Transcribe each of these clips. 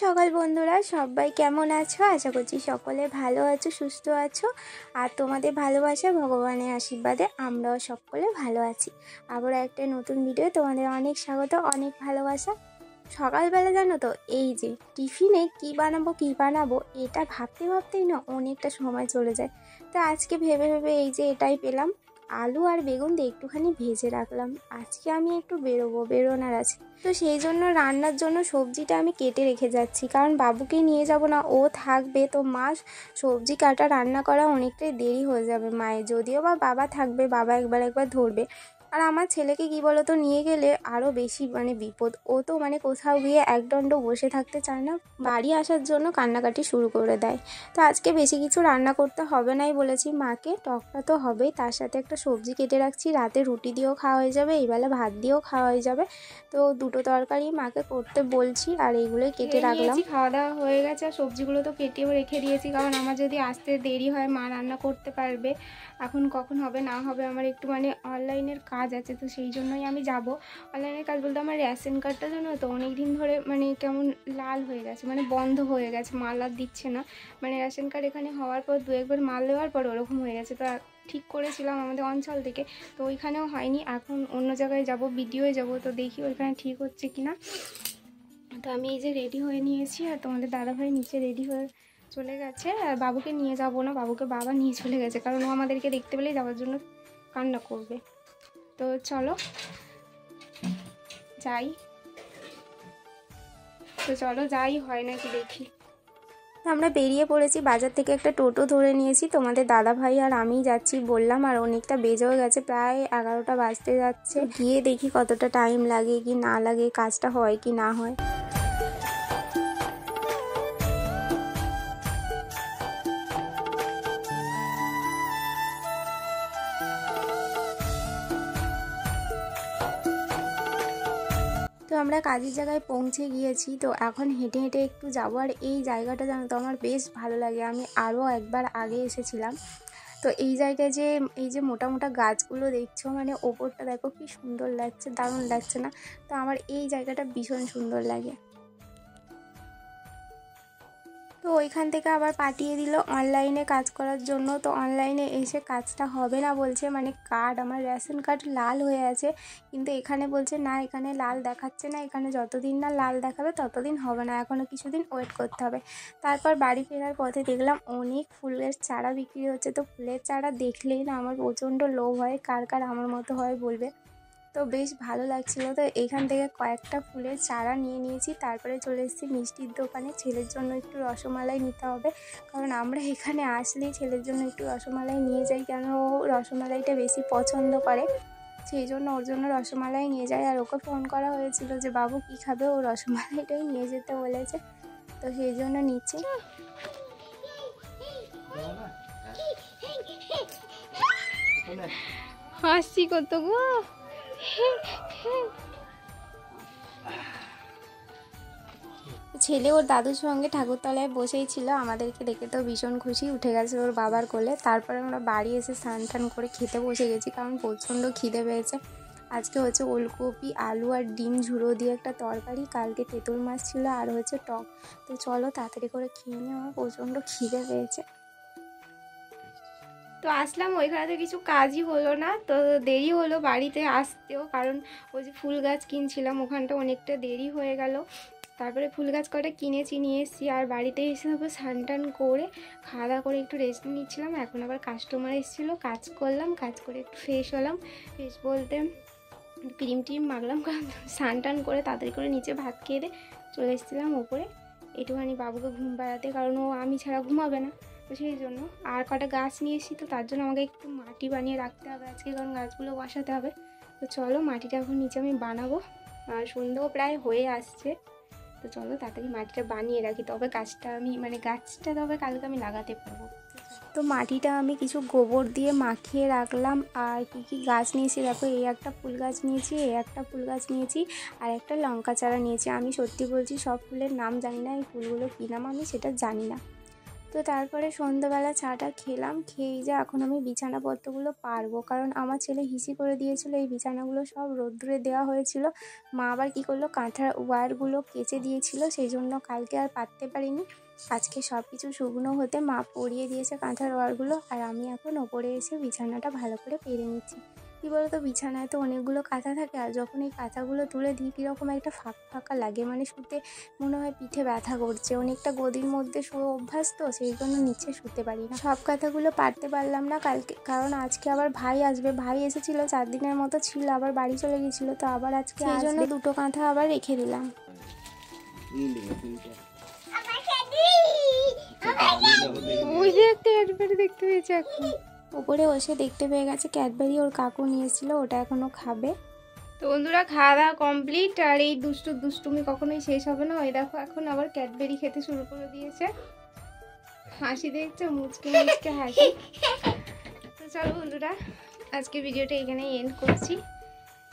সকাল বন্ধুরা, সবাই কেমন আছো? আশা করছি সকলে ভালো আছো, সুস্থ আছো। আর তোমাদের ভালোবাসা, ভগবানের আশীর্বাদে আমরাও সকলে ভালো আছি। আবারও একটা নতুন ভিডিও তোমাদের অনেক স্বাগত, অনেক ভালোবাসা। সকালবেলা জানো তো, এই যে টিফিনে কি বানাবো এটা ভাবতে ভাবতেই না অনেকটা সময় চলে যায়। তো আজকে ভেবে ভেবে এই যে এটাই পেলাম, আলু আর বেগুন দিয়ে একটুখানি ভেজে রাখলাম। আজকে আমি একটু বেরোনোর আছে, তো সেই জন্য রান্নার জন্য সবজিটা আমি কেটে রেখে যাচ্ছি, কারণ বাবুকে নিয়ে যাব না, ও থাকবে। তো মা সবজি কাটা রান্না করা অনেকটাই দেরি হয়ে যাবে মায়ের, যদিও বা বাবা থাকবে, বাবা একবার ধরবে। আর আমার ছেলেকে কি বলতো, নিয়ে গেলে আরও বেশি বিপদ। ও তো কোথাও গিয়ে একদণ্ড বসে থাকতে চায় না, বাড়ি আসার জন্য কান্নাকাটি শুরু করে দেয়। তো আজকে বেশি কিছু রান্না করতে হবে নাই বলেছি মাকে, টকটা তো হবেই, তার সাথে একটা সবজি কেটে রাখছি, রাতে রুটি দিয়েও খাওয়া হয়ে যাবে, এইবেলা ভাত দিয়েও খাওয়া হয়ে যাবে। তো দুটো তরকারি মাকে করতে বলছি আর এইগুলোই কেটে রাখলাম। খাওয়া দাওয়া হয়ে গেছে, আর সবজিগুলো তো কেটেও রেখে দিয়েছি, কারণ আমার যদি আসতে দেরি হয় মা রান্না করতে পারবে। এখন কখন হবে না হবে, আমার একটু অনলাইনের কাজ আছে, তো সেই জন্যই আমি যাব। অনলাইনের কাজ বলতে আমার রেশন কার্ডটা জানো তো অনেক দিন ধরে কেমন লাল হয়ে গেছে, বন্ধ হয়ে গেছে, মাল আর দিচ্ছে না। রেশন কার্ড এখানে হওয়ার পর দু একবার মাল দেওয়ার পর ওরকম হয়ে গেছে। তো ঠিক করেছিলাম আমাদের অঞ্চল থেকে, তো ওইখানেও হয়নি। এখন অন্য জায়গায় যাব, ভিডিওয়ে যাব, তো দেখি ওইখানে ঠিক হচ্ছে কি না। তো আমি এই যে রেডি হয়ে নিয়েছি, আর তোমাদের দাদাভাই নিচে রেডি হয়ে চলে গেছে। আর বাবুকে নিয়ে যাব না, বাবুকে বাবা নিয়ে চলে গেছে, কারণ ও আমাদেরকে দেখতে পেলেই যাওয়ার জন্য কান্না করবে। তো চলো যাই হয় নাকি দেখি। আমরা বেরিয়ে পড়েছি, বাজার থেকে একটা টোটো ধরে নিয়েছি, তোমাদের দাদা ভাই আর আমিই যাচ্ছি বললাম। আর অনেকটা বেজেও গেছে, প্রায় 11টা বাজতে যাচ্ছে। গিয়ে দেখি কতটা টাইম লাগে কি না লাগে, কাজটা হয় কি না হয়। তো আমরা কাজের জায়গায় পৌঁছে গিয়েছি, তো এখন হেঁটে হেঁটে একটু যাবো। আর এই জায়গাটা জানো তো আমার বেশ ভালো লাগে, আমি আরও একবার আগে এসেছিলাম। তো এই জায়গায় যে এই যে মোটা মোটা গাছগুলো দেখছো, ওপরটা দেখো কি সুন্দর লাগছে, দারুণ লাগছে না? তো আমার এই জায়গাটা ভীষণ সুন্দর লাগে। তো ওইখান থেকে আবার পাঠিয়ে দিল অনলাইনে কাজ করার জন্য। তো অনলাইনে এসে কাজটা হবে না বলছে, কার্ড, আমার রেশন কার্ড লাল হয়ে আছে, কিন্তু এখানে বলছে না, এখানে লাল দেখাচ্ছে না, এখানে যতদিন না লাল দেখাবে ততদিন হবে না, এখনও কিছুদিন ওয়েট করতে হবে। তারপর বাড়ি ফেরার পথে দেখলাম অনেক ফুলের চারা বিক্রি হচ্ছে। তো ফুলের চারা দেখলেই না আমার প্রচণ্ড লোভ হয়, কার কার আমার মতো হয় বলবে। তো বেশ ভালো লাগছিলো। তো এখান থেকে কয়েকটা ফুলের চারা নিয়ে নিয়েছি, তারপরে চলে এসেছি মিষ্টির দোকানে। ছেলের জন্য একটু রসমালাই নিতে হবে, কারণ আমরা এখানে আসলেই ছেলের জন্য একটু রসমালাই নিয়ে যাই, কেন ও রসমালাইটা বেশি পছন্দ করে, সেই জন্য ওর জন্য রসমালাই নিয়ে যায়। আর ওকে ফোন করা হয়েছিল যে বাবু কী খাবে, ও রসমালাইটাই নিয়ে যেতে বলেছে, তো সেই জন্য নিচ্ছি। হাসি কত গো। ছেলে ওর দাদুর সঙ্গে ঠাকুরতলায় বসেই ছিল, আমাদেরকে দেখে তো ভীষণ খুশি, উঠে গেছে ওর বাবার কোলে। তারপরে আমরা বাড়ি এসে স্নান টান করে খেতে বসে গেছি, কারণ প্রচণ্ড খিদে পেয়েছে। আজকে হচ্ছে ওলকপি, আলু আর ডিম ঝুড়ো দিয়ে একটা তরকারি, কালকে তেঁতুল মাছ ছিল, আর হচ্ছে টক। তো চলো তাড়াতাড়ি করে খেয়ে নিয়ে, আমার প্রচণ্ড খিদে পেয়েছে। তো আসলাম, ওইখানে তো কিছু কাজই হলো না, তো দেরি হলো বাড়িতে আসতেও, কারণ ওই যে ফুল গাছ কিনছিলাম ওখানটা অনেকটা দেরি হয়ে গেল। তারপরে ফুল গাছ কটা কিনেছি, নিয়ে এসেছি, আর বাড়িতে এসে তারপর স্নান টান করে খাওয়া দাওয়া করে একটু রেস্ট নিচ্ছিলাম। এখন আবার কাস্টমার এসেছিলো, কাজ করলাম, কাজ করে একটু ফ্রেশ হলাম। ফ্রেশ বলতে ক্রিম টিম মাখলাম, কারণ স্নান টান করে তাড়াতাড়ি করে নিচে ভাত খেয়ে দিয়ে চলে এসেছিলাম ওপরে একটুখানি বাবুকে ঘুম পাড়াতে, কারণ ও আমি ছাড়া ঘুমাবে না, তো সেই জন্য। আর কটা গাছ নিয়ে এসেছি, তো তার জন্য আমাকে একটু মাটি বানিয়ে রাখতে হবে আজকে, কারণ গাছগুলো বসাতে হবে। তো চলো মাটিটা এখন নিচে আমি বানাবো, আর সন্ধ্যেও প্রায় হয়ে আসছে। তো চলো তাড়াতাড়ি মাটিটা বানিয়ে রাখি, তবে গাছটা আমি গাছটা তবে কালকে আমি লাগাতে পারবো। তো মাটিটা আমি কিছু গোবর দিয়ে মাখিয়ে রাখলাম। আর কি গাছ নিয়েছি দেখো, এই একটা ফুল গাছ নিয়েছি, এই একটা ফুল গাছ নিয়েছি, আর একটা লঙ্কা চারা নিয়েছি। আমি সত্যি বলছি সব ফুলের নাম জানি না, এই ফুলগুলো কী নাম আমি সেটা জানি না। তো তো তারপরে সন্ধ্যাবেলা চাটা খেলাম, খেয়েই যে এখন আমি বিছানাপত্রগুলো পারবো, কারণ আমার ছেলে হিসি করে দিয়েছিল এই বিছানাগুলো সব রোদ্দুরে দেওয়া হয়েছিল। মা আবার কী করলো, কাঁথার ওয়্যারগুলো কেচে দিয়েছিল, সেই জন্য কালকে আর পাততে পারিনি। আজকে সব কিছু শুকনো হতে মা পরিয়ে দিয়েছে কাঁথার ওয়্যারগুলো, আর আমি এখন ওপরে এসে বিছানাটা ভালো করে পেরে নিচ্ছি। কী বলতো, বিছানায় তো অনেকগুলো কাঁথা থাকে, আর যখন এই কাঁথাগুলো তুলে দিই কীরকম একটা ফাঁকা লাগে, মানে শুতে মনে হয় পিঠে ব্যথা করছে। অনেকটা গদির মধ্যে শুয়ে অভ্যাস, তো সেই জন্য নিচে শুতে পারি না। সব কাঁথাগুলো পারতে পারলাম না কালকে, কারণ আজকে আবার ভাই আসবে। ভাই এসেছিলো 4 দিনের মতো ছিল, আবার বাড়ি চলে গেছিলো, তো আবার আজকে সেই জন্য 2টো কাঁথা আবার রেখে দিলাম। ওই যে একটা ক্যাডবেরি দেখতে পেয়েছে, এখন উপরে বসে দেখতে পেয়ে গেছে ক্যাডবেরি, ওর কাকু নিয়েছিল, ওটা এখনো খাবে। তো বন্ধুরা, খাওয়া দাওয়া কমপ্লিট, আর এই দুষ্টুমি কখনোই শেষ হবে না। ওই দেখো এখন আবার ক্যাডবেরি খেতে শুরু করে দিয়েছে। হাসি দেখছো, মুচকে মুচকে হাসি। তো চলো বন্ধুরা, আজকে ভিডিওটা এখানেই এন্ড করছি।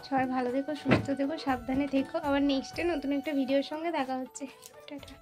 সবাই ভালো থেকো, সুস্থ থেকো, সাবধানে থেকো। আবার নেক্সটে নতুন একটা ভিডিওর সঙ্গে দেখা হচ্ছে। টাটা।